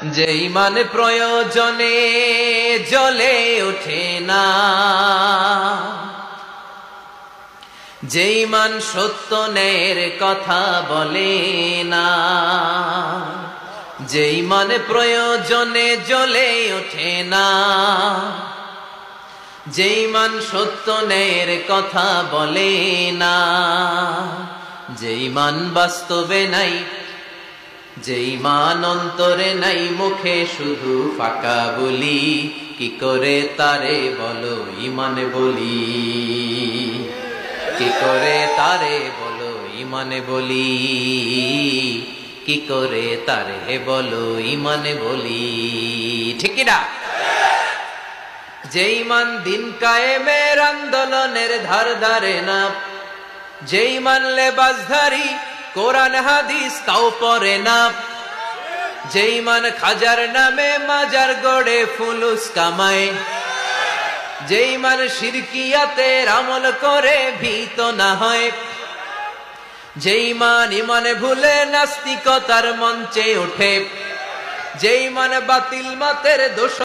যে ইমান প্রয়োজনে জ্বলে ওঠে না, যে ইমান সত্য ন্যায়ের কথা বলে না, যে ইমান প্রয়োজনে জ্বলে ওঠে না, যে ইমান সত্য ন্যায়ের কথা বলে না, যে ইমান বাস্তবে নাই, যে ইমান অন্তরে নাই, মুখে শুধু ফাঁকা বলি, কি করে তারে বলো ইমান বলি, কি করে তারে বলো ইমান বলি, কি করে তারে বলো ইমান বলি, ঠিক না? যে ইমান দিন কায়েমের আন্দোলনের ধার ধারে না, যে ইমান লেবাসধারী কোরআন হাদিস তাও পড়ে না, যে ইমান খাজার নামে মাজার গড়ে ফুলুস কামায়, যে ইমান শিরকিয়াতের আমল করে ভীত না হয়, যে ইমান ইমানে ভুলে নাস্তিকতার মঞ্চে ওঠে, যে ইমান বাতিল মাতের দোষ